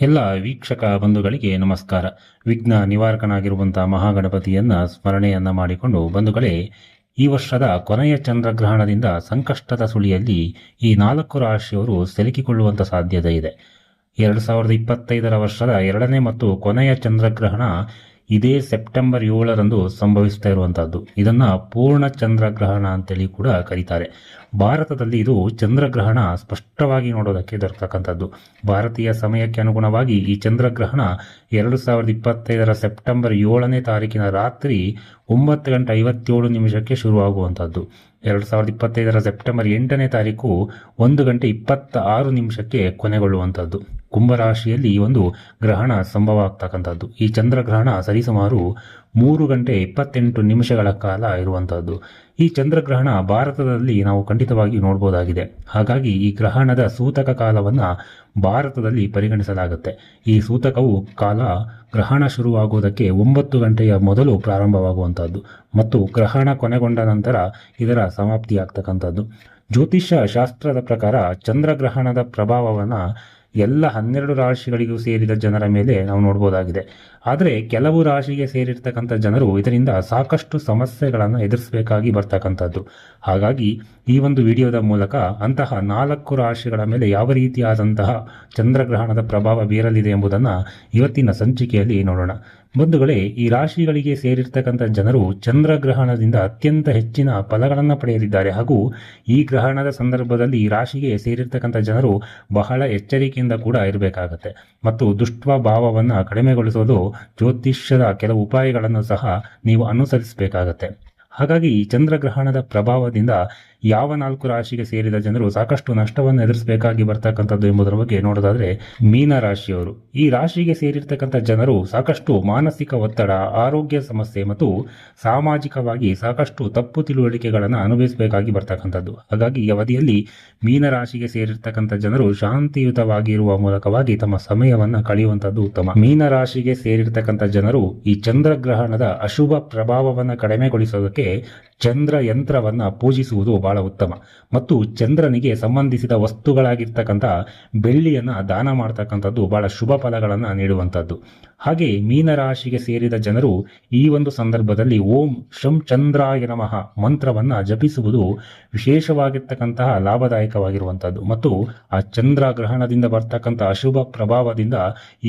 ಎಲ್ಲ ವೀಕ್ಷಕ ಬಂಧುಗಳಿಗೆ ನಮಸ್ಕಾರ. ವಿಘ್ನ ನಿವಾರಕನಾಗಿರುವಂತಹ ಮಹಾಗಣಪತಿಯನ್ನ ಸ್ಮರಣೆಯನ್ನ ಮಾಡಿಕೊಂಡು ಬಂಧುಗಳೇ, ಈ ವರ್ಷದ ಕೊನೆಯ ಚಂದ್ರಗ್ರಹಣದಿಂದ ಸಂಕಷ್ಟದ ಸುಳಿಯಲ್ಲಿ ಈ 4 ರಾಶಿಯವರು ಸಿಲುಕಿಕೊಳ್ಳುವಂತ ಸಾಧ್ಯತೆ ಇದೆ. 2025 ವರ್ಷದ 2ನೇ ಮತ್ತು ಕೊನೆಯ ಚಂದ್ರಗ್ರಹಣ ಇದೇ ಸೆಪ್ಟೆಂಬರ್ 7ರಂದು ಸಂಭವಿಸ್ತಾ ಇರುವಂತಹದ್ದು. ಇದನ್ನ ಪೂರ್ಣ ಚಂದ್ರಗ್ರಹಣ ಅಂತೇಳಿ ಕೂಡ ಕರೀತಾರೆ. ಭಾರತದಲ್ಲಿ ಇದು ಚಂದ್ರಗ್ರಹಣ ಸ್ಪಷ್ಟವಾಗಿ ನೋಡೋದಕ್ಕೆ ದೊರಕತಕ್ಕಂಥದ್ದು. ಭಾರತೀಯ ಸಮಯಕ್ಕೆ ಅನುಗುಣವಾಗಿ ಈ ಚಂದ್ರಗ್ರಹಣ 2025 ಸೆಪ್ಟೆಂಬರ್ 7ನೇ ತಾರೀಕಿನ ರಾತ್ರಿ 9:57 ಶುರುವಾಗುವಂತಹದ್ದು. 2025 ಸೆಪ್ಟೆಂಬರ್ 8ನೇ ತಾರೀಕು 1:26 ಕೊನೆಗೊಳ್ಳುವಂತಹದ್ದು. ಕುಂಭರಾಶಿಯಲ್ಲಿ ಈ ಒಂದು ಗ್ರಹಣ ಸಂಭವ ಆಗ್ತಕ್ಕಂಥದ್ದು. ಈ ಚಂದ್ರಗ್ರಹಣ ಸರಿಸುಮಾರು 3:28 ಕಾಲ ಇರುವಂತಹದ್ದು. ಈ ಚಂದ್ರಗ್ರಹಣ ಭಾರತದಲ್ಲಿ ನಾವು ಖಂಡಿತವಾಗಿ ನೋಡಬಹುದಾಗಿದೆ. ಹಾಗಾಗಿ ಈ ಗ್ರಹಣದ ಸೂತಕ ಕಾಲವನ್ನ ಭಾರತದಲ್ಲಿ ಪರಿಗಣಿಸಲಾಗುತ್ತೆ. ಈ ಸೂತಕವು ಕಾಲ ಗ್ರಹಣ ಶುರುವಾಗುವುದಕ್ಕೆ 9 ಗಂಟೆಯ ಮೊದಲು ಪ್ರಾರಂಭವಾಗುವಂತಹದ್ದು ಮತ್ತು ಗ್ರಹಣ ಕೊನೆಗೊಂಡ ನಂತರ ಇದರ ಸಮಾಪ್ತಿಯಾಗ್ತಕ್ಕಂಥದ್ದು. ಜ್ಯೋತಿಷ್ಯ ಶಾಸ್ತ್ರದ ಪ್ರಕಾರ ಚಂದ್ರಗ್ರಹಣದ ಪ್ರಭಾವವನ್ನ ಎಲ್ಲ 12 ರಾಶಿಗಳಿಗೂ ಸೇರಿದ ಜನರ ಮೇಲೆ ನಾವು ನೋಡಬಹುದಾಗಿದೆ. ಆದರೆ ಕೆಲವು ರಾಶಿಗೆ ಸೇರಿರ್ತಕ್ಕಂಥ ಜನರು ಇದರಿಂದ ಸಾಕಷ್ಟು ಸಮಸ್ಯೆಗಳನ್ನು ಎದುರಿಸಬೇಕಾಗಿ ಬರ್ತಕ್ಕಂಥದ್ದು. ಹಾಗಾಗಿ ಈ ಒಂದು ವಿಡಿಯೋದ ಮೂಲಕ ಅಂತಹ 4 ರಾಶಿಗಳ ಮೇಲೆ ಯಾವ ರೀತಿಯಾದಂತಹ ಚಂದ್ರಗ್ರಹಣದ ಪ್ರಭಾವ ಬೀರಲಿದೆ ಎಂಬುದನ್ನು ಇವತ್ತಿನ ಸಂಚಿಕೆಯಲ್ಲಿ ನೋಡೋಣ. ಬಂಧುಗಳೇ, ಈ ರಾಶಿಗಳಿಗೆ ಸೇರಿರ್ತಕ್ಕಂಥ ಜನರು ಚಂದ್ರಗ್ರಹಣದಿಂದ ಅತ್ಯಂತ ಹೆಚ್ಚಿನ ಫಲಗಳನ್ನು ಪಡೆಯಲಿದ್ದಾರೆ. ಹಾಗೂ ಈ ಗ್ರಹಣದ ಸಂದರ್ಭದಲ್ಲಿ ಈ ರಾಶಿಗೆ ಸೇರಿರ್ತಕ್ಕಂಥ ಜನರು ಬಹಳ ಎಚ್ಚರಿಕೆಯಿಂದ ಕೂಡ ಇರಬೇಕಾಗತ್ತೆ ಮತ್ತು ದುಷ್ಟಭಾವವನ್ನು ಕಡಿಮೆಗೊಳಿಸೋದು ಜ್ಯೋತಿಷ್ಯದ ಕೆಲವು ಉಪಾಯಗಳನ್ನು ಸಹ ನೀವು ಅನುಸರಿಸಬೇಕಾಗತ್ತೆ. ಹಾಗಾಗಿ ಈ ಚಂದ್ರಗ್ರಹಣದ ಪ್ರಭಾವದಿಂದ ಯಾವ 4 ರಾಶಿಗೆ ಸೇರಿದ ಜನರು ಸಾಕಷ್ಟು ನಷ್ಟವನ್ನು ಎದುರಿಸಬೇಕಾಗಿ ಬರ್ತಕ್ಕಂಥದ್ದು ಎಂಬುದರ ಬಗ್ಗೆ ನೋಡೋದಾದ್ರೆ, ಮೀನ ರಾಶಿಯವರು. ಈ ರಾಶಿಗೆ ಸೇರಿರ್ತಕ್ಕಂಥ ಜನರು ಸಾಕಷ್ಟು ಮಾನಸಿಕ ಒತ್ತಡ, ಆರೋಗ್ಯ ಸಮಸ್ಯೆ ಮತ್ತು ಸಾಮಾಜಿಕವಾಗಿ ಸಾಕಷ್ಟು ತಪ್ಪು ತಿಳುವಳಿಕೆಗಳನ್ನು ಅನುಭವಿಸಬೇಕಾಗಿ ಬರ್ತಕ್ಕಂಥದ್ದು. ಹಾಗಾಗಿ ಈ ಅವಧಿಯಲ್ಲಿ ಮೀನ ರಾಶಿಗೆ ಸೇರಿರ್ತಕ್ಕಂಥ ಜನರು ಶಾಂತಿಯುತವಾಗಿ ಇರುವ ಮೂಲಕವಾಗಿ ತಮ್ಮ ಸಮಯವನ್ನು ಕಳೆಯುವಂಥದ್ದು ಉತ್ತಮ. ಮೀನ ರಾಶಿಗೆ ಸೇರಿರ್ತಕ್ಕಂಥ ಜನರು ಈ ಚಂದ್ರಗ್ರಹಣದ ಅಶುಭ ಪ್ರಭಾವವನ್ನು ಕಡಿಮೆಗೊಳಿಸೋದಕ್ಕೆ ಚಂದ್ರ ಯಂತ್ರವನ್ನ ಪೂಜಿಸುವುದು ಬಹಳ ಉತ್ತಮ ಮತ್ತು ಚಂದ್ರನಿಗೆ ಸಂಬಂಧಿಸಿದ ವಸ್ತುಗಳಾಗಿರ್ತಕ್ಕಂಥ ಬೆಳ್ಳಿಯನ್ನ ದಾನ ಮಾಡತಕ್ಕಂಥದ್ದು ಬಹಳ ಶುಭ ಫಲಗಳನ್ನು ನೀಡುವಂಥದ್ದು. ಹಾಗೆ ಮೀನರಾಶಿಗೆ ಸೇರಿದ ಜನರು ಈ ಒಂದು ಸಂದರ್ಭದಲ್ಲಿ ಓಂ ಶಂ ಚಂದ್ರಾಯ ನಮಃ ಮಂತ್ರವನ್ನ ಜಪಿಸುವುದು ವಿಶೇಷವಾಗಿರ್ತಕ್ಕಂತಹ ಲಾಭದಾಯಕವಾಗಿರುವಂಥದ್ದು ಮತ್ತು ಆ ಚಂದ್ರ ಗ್ರಹಣದಿಂದ ಬರ್ತಕ್ಕಂಥ ಅಶುಭ ಪ್ರಭಾವದಿಂದ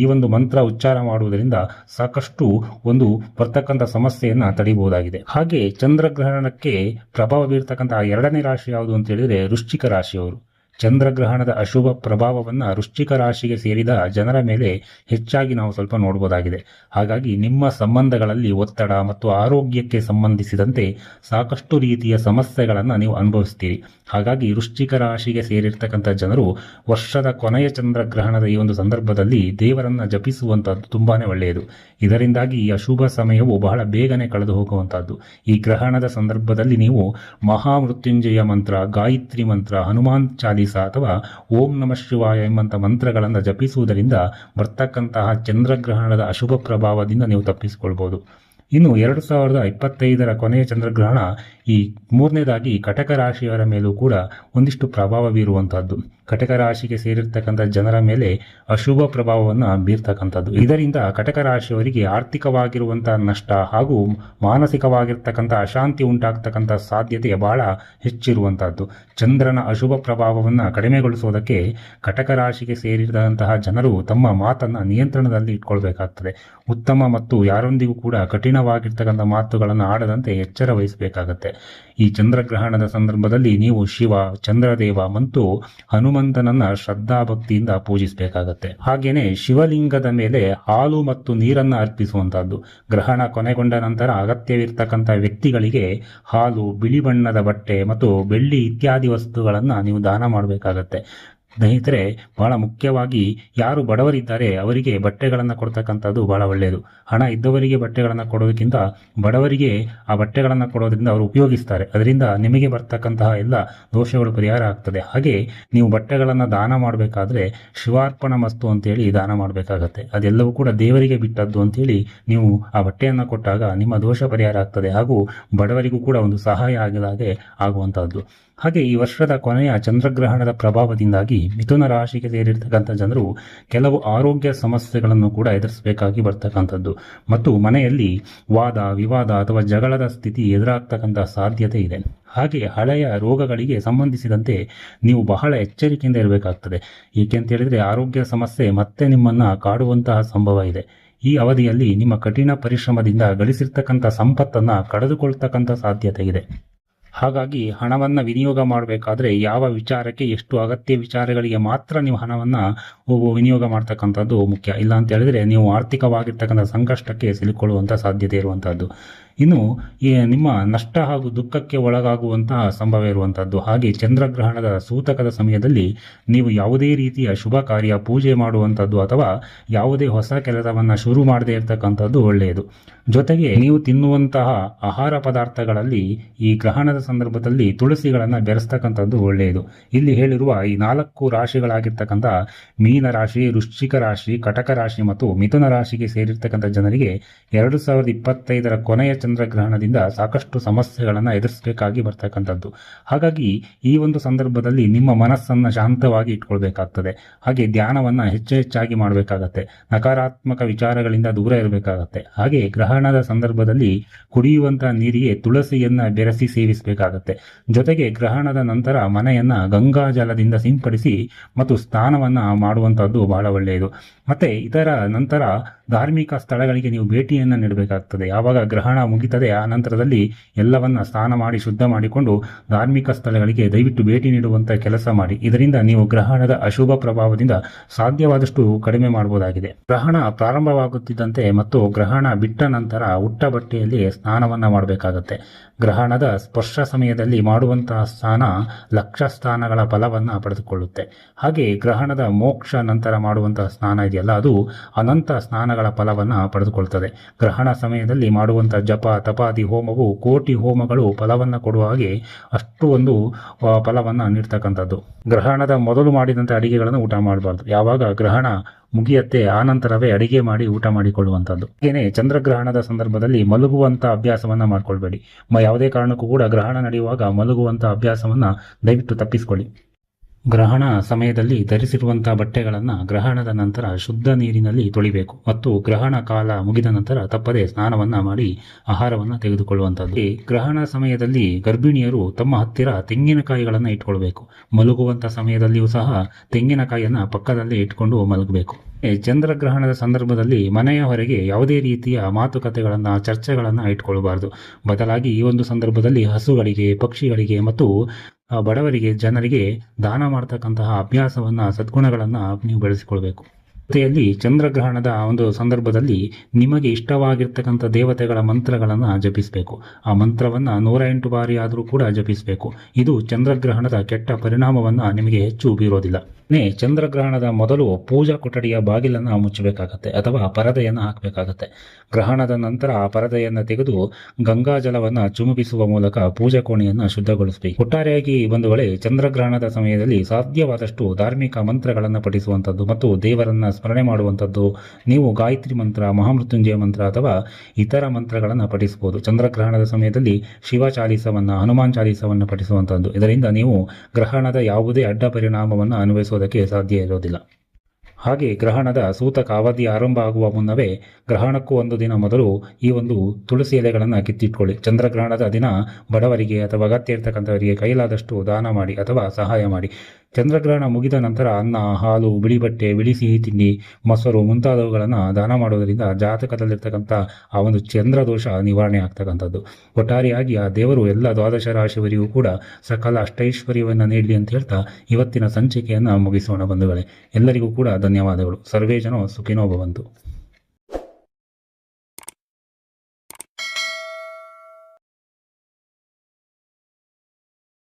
ಈ ಒಂದು ಮಂತ್ರ ಉಚ್ಚಾರ ಮಾಡುವುದರಿಂದ ಸಾಕಷ್ಟು ಒಂದು ಬರ್ತಕ್ಕಂಥ ಸಮಸ್ಯೆಯನ್ನ ತಡೆಯಬಹುದಾಗಿದೆ. ಹಾಗೆ ಚಂದ್ರಗ್ರಹಣಕ್ಕೆ ಪ್ರಭಾವ ಬೀರ್ತಕ್ಕಂತಹ 2ನೇ ರಾಶಿ ಯಾವುದು ಅಂತ ಹೇಳಿದ್ರೆ ವೃಶ್ಚಿಕ ರಾಶಿಯವರು. ಚಂದ್ರಗ್ರಹಣದ ಅಶುಭ ಪ್ರಭಾವವನ್ನು ವೃಶ್ಚಿಕ ರಾಶಿಗೆ ಸೇರಿದ ಜನರ ಮೇಲೆ ಹೆಚ್ಚಾಗಿ ನಾವು ಸ್ವಲ್ಪ ನೋಡಬಹುದಾಗಿದೆ. ಹಾಗಾಗಿ ನಿಮ್ಮ ಸಂಬಂಧಗಳಲ್ಲಿ ಒತ್ತಡ ಮತ್ತು ಆರೋಗ್ಯಕ್ಕೆ ಸಂಬಂಧಿಸಿದಂತೆ ಸಾಕಷ್ಟು ರೀತಿಯ ಸಮಸ್ಯೆಗಳನ್ನು ನೀವು ಅನುಭವಿಸ್ತೀರಿ. ಹಾಗಾಗಿ ವೃಶ್ಚಿಕ ರಾಶಿಗೆ ಸೇರಿರ್ತಕ್ಕಂಥ ಜನರು ವರ್ಷದ ಕೊನೆಯ ಚಂದ್ರಗ್ರಹಣದ ಈ ಒಂದು ಸಂದರ್ಭದಲ್ಲಿ ದೇವರನ್ನ ಜಪಿಸುವಂತಹದ್ದು ತುಂಬಾನೇ ಒಳ್ಳೆಯದು. ಇದರಿಂದಾಗಿ ಈ ಅಶುಭ ಸಮಯವು ಬಹಳ ಬೇಗನೆ ಕಳೆದು ಹೋಗುವಂತಹದ್ದು. ಈ ಗ್ರಹಣದ ಸಂದರ್ಭದಲ್ಲಿ ನೀವು ಮಹಾಮೃತ್ಯುಂಜಯ ಮಂತ್ರ, ಗಾಯತ್ರಿ ಮಂತ್ರ, ಹನುಮಾನ್ ಚಾಲಿಸ ಅಥವಾ ಓಂ ನಮಃ ಶಿವಾಯ ಎಂಬಂತ ಮಂತ್ರಗಳನ್ನು ಜಪಿಸುವುದರಿಂದ ಬರ್ತಕ್ಕಂತಹ ಚಂದ್ರಗ್ರಹಣದ ಅಶುಭ ಪ್ರಭಾವದಿಂದ ನೀವು ತಪ್ಪಿಸಿಕೊಳ್ಬಹುದು. ಇನ್ನು 2025 ಕೊನೆಯ ಚಂದ್ರಗ್ರಹಣ ಈ 3ನೇದಾಗಿ ಕಟಕ ರಾಶಿಯವರ ಮೇಲೂ ಕೂಡ ಒಂದಿಷ್ಟು ಪ್ರಭಾವ ಬೀರುವಂತಹದ್ದು. ಕಟಕ ರಾಶಿಗೆ ಸೇರಿರ್ತಕ್ಕಂಥ ಜನರ ಮೇಲೆ ಅಶುಭ ಪ್ರಭಾವವನ್ನು ಬೀರ್ತಕ್ಕಂಥದ್ದು. ಇದರಿಂದ ಕಟಕ ರಾಶಿಯವರಿಗೆ ಆರ್ಥಿಕವಾಗಿರುವಂತಹ ನಷ್ಟ ಹಾಗೂ ಮಾನಸಿಕವಾಗಿರ್ತಕ್ಕಂಥ ಅಶಾಂತಿ ಉಂಟಾಗ್ತಕ್ಕಂಥ ಸಾಧ್ಯತೆ ಬಹಳ ಹೆಚ್ಚಿರುವಂತಹದ್ದು. ಚಂದ್ರನ ಅಶುಭ ಪ್ರಭಾವವನ್ನು ಕಡಿಮೆಗೊಳಿಸುವುದಕ್ಕೆ ಕಟಕ ರಾಶಿಗೆ ಸೇರಿದಂತಹ ಜನರು ತಮ್ಮ ಮಾತನ್ನ ನಿಯಂತ್ರಣದಲ್ಲಿ ಇಟ್ಕೊಳ್ಬೇಕಾಗ್ತದೆ. ಉತ್ತಮ ಮತ್ತು ಯಾರೊಂದಿಗೂ ಕೂಡ ಕಠಿಣವಾಗಿರ್ತಕ್ಕಂಥ ಮಾತುಗಳನ್ನು ಆಡದಂತೆ ಎಚ್ಚರ ವಹಿಸಬೇಕಾಗತ್ತೆ. ಈ ಚಂದ್ರಗ್ರಹಣದ ಸಂದರ್ಭದಲ್ಲಿ ನೀವು ಶಿವ, ಚಂದ್ರದೇವ ಮತ್ತು ಹನುಮಂತನನ್ನ ಶ್ರದ್ಧಾಭಕ್ತಿಯಿಂದ ಪೂಜಿಸಬೇಕಾಗತ್ತೆ. ಹಾಗೇನೆ ಶಿವಲಿಂಗದ ಮೇಲೆ ಹಾಲು ಮತ್ತು ನೀರನ್ನ ಅರ್ಪಿಸುವಂತಹದ್ದು. ಗ್ರಹಣ ಕೊನೆಗೊಂಡ ನಂತರ ಅಗತ್ಯವಿರ್ತಕ್ಕಂಥ ವ್ಯಕ್ತಿಗಳಿಗೆ ಹಾಲು, ಬಿಳಿ ಬಣ್ಣದ ಬಟ್ಟೆ ಮತ್ತು ಬೆಳ್ಳಿ ಇತ್ಯಾದಿ ವಸ್ತುಗಳನ್ನ ನೀವು ದಾನ ಮಾಡಬೇಕಾಗತ್ತೆ. ಸ್ನೇಹಿತರೆ, ಬಹಳ ಮುಖ್ಯವಾಗಿ ಯಾರು ಬಡವರಿದ್ದಾರೆ ಅವರಿಗೆ ಬಟ್ಟೆಗಳನ್ನು ಕೊಡ್ತಕ್ಕಂಥದ್ದು ಬಹಳ ಒಳ್ಳೆಯದು. ಹಣ ಇದ್ದವರಿಗೆ ಬಟ್ಟೆಗಳನ್ನು ಕೊಡೋದಕ್ಕಿಂತ ಬಡವರಿಗೆ ಆ ಬಟ್ಟೆಗಳನ್ನು ಕೊಡೋದ್ರಿಂದ ಅವರು ಉಪಯೋಗಿಸ್ತಾರೆ. ಅದರಿಂದ ನಿಮಗೆ ಬರ್ತಕ್ಕಂತಹ ಎಲ್ಲ ದೋಷಗಳು ಪರಿಹಾರ ಆಗ್ತದೆ. ಹಾಗೆ ನೀವು ಬಟ್ಟೆಗಳನ್ನು ದಾನ ಮಾಡಬೇಕಾದ್ರೆ ಶಿವಾರ್ಪಣ ಮಸ್ತು ಅಂತೇಳಿ ದಾನ ಮಾಡಬೇಕಾಗತ್ತೆ. ಅದೆಲ್ಲವೂ ಕೂಡ ದೇವರಿಗೆ ಬಿಟ್ಟದ್ದು ಅಂತೇಳಿ ನೀವು ಆ ಬಟ್ಟೆಯನ್ನು ಕೊಟ್ಟಾಗ ನಿಮ್ಮ ದೋಷ ಪರಿಹಾರ ಆಗ್ತದೆ ಹಾಗೂ ಬಡವರಿಗೂ ಕೂಡ ಒಂದು ಸಹಾಯ ಆಗಿದಾಗೆ ಆಗುವಂತಹದ್ದು. ಹಾಗೆ ಈ ವರ್ಷದ ಕೊನೆಯ ಚಂದ್ರಗ್ರಹಣದ ಪ್ರಭಾವದಿಂದಾಗಿ ಮಿಥುನ ರಾಶಿಗೆ ಸೇರಿರ್ತಕ್ಕಂಥ ಜನರು ಕೆಲವು ಆರೋಗ್ಯ ಸಮಸ್ಯೆಗಳನ್ನು ಕೂಡ ಎದುರಿಸಬೇಕಾಗಿ ಬರ್ತಕ್ಕಂಥದ್ದು ಮತ್ತು ಮನೆಯಲ್ಲಿ ವಾದ ವಿವಾದ ಅಥವಾ ಜಗಳದ ಸ್ಥಿತಿ ಎದುರಾಗ್ತಕ್ಕಂಥ ಸಾಧ್ಯತೆ ಇದೆ. ಹಾಗೆ ಹಳೆಯ ರೋಗಗಳಿಗೆ ಸಂಬಂಧಿಸಿದಂತೆ ನೀವು ಬಹಳ ಎಚ್ಚರಿಕೆಯಿಂದ ಇರಬೇಕಾಗ್ತದೆ. ಏಕೆಂತ ಹೇಳಿದ್ರೆ ಆರೋಗ್ಯ ಸಮಸ್ಯೆ ಮತ್ತೆ ನಿಮ್ಮನ್ನ ಕಾಡುವಂತಹ ಸಂಭವ ಇದೆ. ಈ ಅವಧಿಯಲ್ಲಿ ನಿಮ್ಮ ಕಠಿಣ ಪರಿಶ್ರಮದಿಂದ ಗಳಿಸಿರ್ತಕ್ಕಂಥ ಸಂಪತ್ತನ್ನ ಕಳೆದುಕೊಳ್ತಕ್ಕಂಥ ಸಾಧ್ಯತೆ ಇದೆ. ಹಾಗಾಗಿ ಹಣವನ್ನು ವಿನಿಯೋಗ ಮಾಡಬೇಕಾದ್ರೆ ಯಾವ ವಿಚಾರಕ್ಕೆ ಎಷ್ಟು ಅಗತ್ಯ ವಿಚಾರಗಳಿಗೆ ಮಾತ್ರ ನೀವು ಹಣವನ್ನು ವಿನಿಯೋಗ ಮಾಡ್ತಕ್ಕಂಥದ್ದು ಮುಖ್ಯ. ಇಲ್ಲ ಅಂತ ಹೇಳಿದ್ರೆ ನೀವು ಆರ್ಥಿಕವಾಗಿರ್ತಕ್ಕಂಥ ಸಂಕಷ್ಟಕ್ಕೆ ಸಿಲುಕೊಳ್ಳುವಂಥ ಸಾಧ್ಯತೆ ಇರುವಂಥದ್ದು. ಇನ್ನು ನಿಮ್ಮ ನಷ್ಟ ಹಾಗೂ ದುಃಖಕ್ಕೆ ಒಳಗಾಗುವಂತಹ ಸಂಭವ ಇರುವಂಥದ್ದು. ಹಾಗೆ ಚಂದ್ರಗ್ರಹಣದ ಸೂತಕದ ಸಮಯದಲ್ಲಿ ನೀವು ಯಾವುದೇ ರೀತಿಯ ಶುಭ ಕಾರ್ಯ ಪೂಜೆ ಮಾಡುವಂಥದ್ದು ಅಥವಾ ಯಾವುದೇ ಹೊಸ ಕೆಲಸವನ್ನು ಶುರು ಮಾಡದೇ ಇರತಕ್ಕಂಥದ್ದು ಒಳ್ಳೆಯದು. ಜೊತೆಗೆ ನೀವು ತಿನ್ನುವಂತಹ ಆಹಾರ ಪದಾರ್ಥಗಳಲ್ಲಿ ಈ ಗ್ರಹಣದ ಸಂದರ್ಭದಲ್ಲಿ ತುಳಸಿಗಳನ್ನು ಬೆರೆಸ್ತಕ್ಕಂಥದ್ದು ಒಳ್ಳೆಯದು. ಇಲ್ಲಿ ಹೇಳಿರುವ ಈ 4 ರಾಶಿಗಳಾಗಿರ್ತಕ್ಕಂಥ ಮೀನ ರಾಶಿ, ವೃಶ್ಚಿಕ ರಾಶಿ, ಕಟಕ ರಾಶಿ ಮತ್ತು ಮಿಥುನ ರಾಶಿಗೆ ಸೇರಿರ್ತಕ್ಕಂಥ ಜನರಿಗೆ 2025ರ ಕೊನೆಯ ಚಂದ್ರಗ್ರಹಣದಿಂದ ಸಾಕಷ್ಟು ಸಮಸ್ಯೆಗಳನ್ನು ಎದುರಿಸಬೇಕಾಗಿ ಬರ್ತಕ್ಕಂಥದ್ದು. ಹಾಗಾಗಿ ಈ ಒಂದು ಸಂದರ್ಭದಲ್ಲಿ ನಿಮ್ಮ ಮನಸ್ಸನ್ನು ಶಾಂತವಾಗಿ ಇಟ್ಕೊಳ್ಬೇಕಾಗ್ತದೆ. ಹಾಗೆ ಧ್ಯಾನವನ್ನು ಹೆಚ್ಚಾಗಿ ಮಾಡಬೇಕಾಗತ್ತೆ. ನಕಾರಾತ್ಮಕ ವಿಚಾರಗಳಿಂದ ದೂರ ಇರಬೇಕಾಗತ್ತೆ. ಹಾಗೆ ಗ್ರಹಣದ ಸಂದರ್ಭದಲ್ಲಿ ಕುಡಿಯುವಂತಹ ನೀರಿಗೆ ತುಳಸಿಯನ್ನ ಬೆರೆಸಿ ಸೇವಿಸಬೇಕಾಗತ್ತೆ. ಜೊತೆಗೆ ಗ್ರಹಣದ ನಂತರ ಮನೆಯನ್ನ ಗಂಗಾ ಜಲದಿಂದ ಸಿಂಪಡಿಸಿ ಮತ್ತು ಸ್ನಾನವನ್ನ ಮಾಡುವಂತಹದ್ದು ಬಹಳ ಒಳ್ಳೆಯದು. ಮತ್ತೆ ಇದರ ನಂತರ ಧಾರ್ಮಿಕ ಸ್ಥಳಗಳಿಗೆ ನೀವು ಭೇಟಿಯನ್ನು ನೀಡಬೇಕಾಗ್ತದೆ. ಯಾವಾಗ ಗ್ರಹಣ ಮುಗಿತದೆ ಆ ನಂತರದಲ್ಲಿ ಎಲ್ಲವನ್ನ ಸ್ನಾನ ಮಾಡಿ ಶುದ್ಧ ಮಾಡಿಕೊಂಡು ಧಾರ್ಮಿಕ ಸ್ಥಳಗಳಿಗೆ ದಯವಿಟ್ಟು ಭೇಟಿ ನೀಡುವಂತ ಕೆಲಸ ಮಾಡಿ. ಇದರಿಂದ ನೀವು ಗ್ರಹಣದ ಅಶುಭ ಪ್ರಭಾವದಿಂದ ಸಾಧ್ಯವಾದಷ್ಟು ಕಡಿಮೆ ಮಾಡಬಹುದಾಗಿದೆ. ಗ್ರಹಣ ಪ್ರಾರಂಭವಾಗುತ್ತಿದ್ದಂತೆ ಮತ್ತು ಗ್ರಹಣ ಬಿಟ್ಟ ನಂತರ ಉಟ್ಟ ಬಟ್ಟೆಯಲ್ಲಿ ಸ್ನಾನವನ್ನ ಮಾಡಬೇಕಾಗತ್ತೆ. ಗ್ರಹಣದ ಸ್ಪರ್ಶ ಸಮಯದಲ್ಲಿ ಮಾಡುವಂತಹ ಸ್ನಾನ ಲಕ್ಷ ಸ್ನಾನಗಳ ಫಲವನ್ನ ಪಡೆದುಕೊಳ್ಳುತ್ತೆ. ಹಾಗೆ ಗ್ರಹಣದ ಮೋಕ್ಷ ನಂತರ ಮಾಡುವಂತಹ ಸ್ನಾನ ಇದೆಯಲ್ಲ, ಅದು ಅನಂತ ಸ್ನಾನಗಳ ಫಲವನ್ನ ಪಡೆದುಕೊಳ್ತದೆ. ಗ್ರಹಣ ಸಮಯದಲ್ಲಿ ಮಾಡುವಂತಹ ಜಪ ತಪಾದಿ ಹೋಮವು ಕೋಟಿ ಹೋಮಗಳು ಫಲವನ್ನ ಕೊಡುವ ಹಾಗೆ ಅಷ್ಟು ಒಂದು ಫಲವನ್ನ ನೀಡ್ತಕ್ಕಂಥದ್ದು. ಗ್ರಹಣದ ಮೊದಲು ಮಾಡಿದಂಥ ಅಡಿಗೆಗಳನ್ನು ಊಟ ಮಾಡಬಾರ್ದು. ಯಾವಾಗ ಗ್ರಹಣ ಮುಗಿಯತ್ತೆ ಆ ನಂತರವೇ ಅಡಿಗೆ ಮಾಡಿ ಊಟ ಮಾಡಿಕೊಳ್ಳುವಂಥದ್ದು. ಹಾಗೆಯೇ ಚಂದ್ರಗ್ರಹಣದ ಸಂದರ್ಭದಲ್ಲಿ ಮಲಗುವಂಥ ಅಭ್ಯಾಸವನ್ನ ಮಾಡ್ಕೊಳ್ಬೇಡಿ. ಯಾವುದೇ ಕಾರಣಕ್ಕೂ ಕೂಡ ಗ್ರಹಣ ನಡೆಯುವಾಗ ಮಲಗುವಂಥ ಅಭ್ಯಾಸವನ್ನ ದಯವಿಟ್ಟು ತಪ್ಪಿಸಿಕೊಳ್ಳಿ. ಗ್ರಹಣ ಸಮಯದಲ್ಲಿ ಧರಿಸಿರುವಂತಹ ಬಟ್ಟೆಗಳನ್ನು ಗ್ರಹಣದ ನಂತರ ಶುದ್ಧ ನೀರಿನಲ್ಲಿ ತೊಳಿಬೇಕು ಮತ್ತು ಗ್ರಹಣ ಕಾಲ ಮುಗಿದ ನಂತರ ತಪ್ಪದೆ ಸ್ನಾನವನ್ನ ಮಾಡಿ ಆಹಾರವನ್ನು ತೆಗೆದುಕೊಳ್ಳುವಂಥದ್ದು. ಈ ಗ್ರಹಣ ಸಮಯದಲ್ಲಿ ಗರ್ಭಿಣಿಯರು ತಮ್ಮ ಹತ್ತಿರ ತೆಂಗಿನಕಾಯಿಗಳನ್ನು ಇಟ್ಕೊಳ್ಬೇಕು. ಮಲಗುವಂಥ ಸಮಯದಲ್ಲಿಯೂ ಸಹ ತೆಂಗಿನಕಾಯಿಯನ್ನ ಪಕ್ಕದಲ್ಲೇ ಇಟ್ಕೊಂಡು ಮಲಗಬೇಕು. ಚಂದ್ರಗ್ರಹಣದ ಸಂದರ್ಭದಲ್ಲಿ ಮನೆಯ ಹೊರಗೆ ಯಾವುದೇ ರೀತಿಯ ಮಾತುಕತೆಗಳನ್ನು ಚರ್ಚೆಗಳನ್ನು ಇಟ್ಕೊಳ್ಬಾರ್ದು. ಬದಲಾಗಿ ಈ ಒಂದು ಸಂದರ್ಭದಲ್ಲಿ ಹಸುಗಳಿಗೆ, ಪಕ್ಷಿಗಳಿಗೆ ಮತ್ತು ಬಡವರಿಗೆ, ಜನರಿಗೆ ದಾನ ಮಾಡ್ತಕ್ಕಂತಹ ಅಭ್ಯಾಸವನ್ನ ಸದ್ಗುಣಗಳನ್ನ ನೀವು ಬೆಳೆಸಿಕೊಳ್ಬೇಕು. ಜೊತೆಯಲ್ಲಿ ಚಂದ್ರಗ್ರಹಣದ ಒಂದು ಸಂದರ್ಭದಲ್ಲಿ ನಿಮಗೆ ಇಷ್ಟವಾಗಿರ್ತಕ್ಕಂಥ ದೇವತೆಗಳ ಮಂತ್ರಗಳನ್ನು ಜಪಿಸಬೇಕು. ಆ ಮಂತ್ರವನ್ನ 108 ಬಾರಿ ಆದರೂ ಕೂಡ ಜಪಿಸಬೇಕು. ಇದು ಚಂದ್ರಗ್ರಹಣದ ಕೆಟ್ಟ ಪರಿಣಾಮವನ್ನ ನಿಮಗೆ ಹೆಚ್ಚು ಬೀರೋದಿಲ್ಲ. ಚಂದ್ರಗ್ರಹಣದ ಮೊದಲು ಪೂಜಾ ಕೊಠಡಿಯ ಬಾಗಿಲನ್ನು ಮುಚ್ಚಬೇಕಾಗತ್ತೆ ಅಥವಾ ಪರದೆಯನ್ನು ಹಾಕಬೇಕಾಗತ್ತೆ. ಗ್ರಹಣದ ನಂತರ ಆ ಪರದೆಯನ್ನು ತೆಗೆದು ಗಂಗಾ ಜಲವನ್ನ ಚುಮುಕಿಸುವ ಮೂಲಕ ಪೂಜಾ ಕೋಣೆಯನ್ನು ಶುದ್ಧಗೊಳಿಸಬೇಕು. ಒಟ್ಟಾರೆಯಾಗಿ ಒಂದು ವೇಳೆ ಚಂದ್ರಗ್ರಹಣದ ಸಮಯದಲ್ಲಿ ಸಾಧ್ಯವಾದಷ್ಟು ಧಾರ್ಮಿಕ ಮಂತ್ರಗಳನ್ನು ಪಠಿಸುವಂಥದ್ದು ಮತ್ತು ದೇವರನ್ನ ಸ್ಮರಣೆ ಮಾಡುವಂಥದ್ದು. ನೀವು ಗಾಯತ್ರಿ ಮಂತ್ರ, ಮಹಾಮೃತ್ಯುಂಜಯ ಮಂತ್ರ ಅಥವಾ ಇತರ ಮಂತ್ರಗಳನ್ನು ಪಠಿಸಬಹುದು. ಚಂದ್ರಗ್ರಹಣದ ಸಮಯದಲ್ಲಿ ಶಿವ ಚಾಲೀಸವನ್ನ, ಹನುಮಾನ್ ಚಾಲೀಸವನ್ನು ಪಠಿಸುವಂಥದ್ದು. ಇದರಿಂದ ನೀವು ಗ್ರಹಣದ ಯಾವುದೇ ಅಡ್ಡ ಪರಿಣಾಮವನ್ನು ಅನುಭವಿಸುವುದಕ್ಕೆ ಸಾಧ್ಯ ಇರೋದಿಲ್ಲ. ಹಾಗೆ ಗ್ರಹಣದ ಸೂತಕ ಅವಧಿ ಆರಂಭ ಆಗುವ ಮುನ್ನವೇ ಗ್ರಹಣಕ್ಕೂ ಒಂದು ದಿನ ಮೊದಲು ಈ ಒಂದು ತುಳಸಿ ಎಲೆಗಳನ್ನು ಕಿತ್ತಿಟ್ಕೊಳ್ಳಿ. ಚಂದ್ರಗ್ರಹಣದ ದಿನ ಬಡವರಿಗೆ ಅಥವಾ ಅಗತ್ಯ ಇರ್ತಕ್ಕಂಥವರಿಗೆ ಕೈಲಾದಷ್ಟು ದಾನ ಮಾಡಿ ಅಥವಾ ಸಹಾಯ ಮಾಡಿ. ಚಂದ್ರಗ್ರಹಣ ಮುಗಿದ ನಂತರ ಅನ್ನ, ಹಾಲು, ಬಿಳಿ ಬಟ್ಟೆ, ಬಿಳಿ ಸಿಹಿ ತಿಂಡಿ, ಮೊಸರು ಮುಂತಾದವುಗಳನ್ನು ದಾನ ಮಾಡುವುದರಿಂದ ಜಾತಕದಲ್ಲಿರ್ತಕ್ಕಂಥ ಆ ಒಂದು ಚಂದ್ರದೋಷ ನಿವಾರಣೆ ಆಗ್ತಕ್ಕಂಥದ್ದು. ಒಟ್ಟಾರೆಯಾಗಿ ಆ ದೇವರು ಎಲ್ಲ 12 ರಾಶಿಯವರಿಗೂ ಕೂಡ ಸಕಲ ಅಷ್ಟೈಶ್ವರ್ಯವನ್ನು ನೀಡಲಿ ಅಂತ ಹೇಳ್ತಾ ಇವತ್ತಿನ ಸಂಚಿಕೆಯನ್ನು ಮುಗಿಸೋಣ ಬಂಧುಗಳೇ. ಎಲ್ಲರಿಗೂ ಕೂಡ ಧನ್ಯವಾದಗಳು. ಸರ್ವೇ ಜನೋ ಸುಖಿನೋ ಭವಂತು.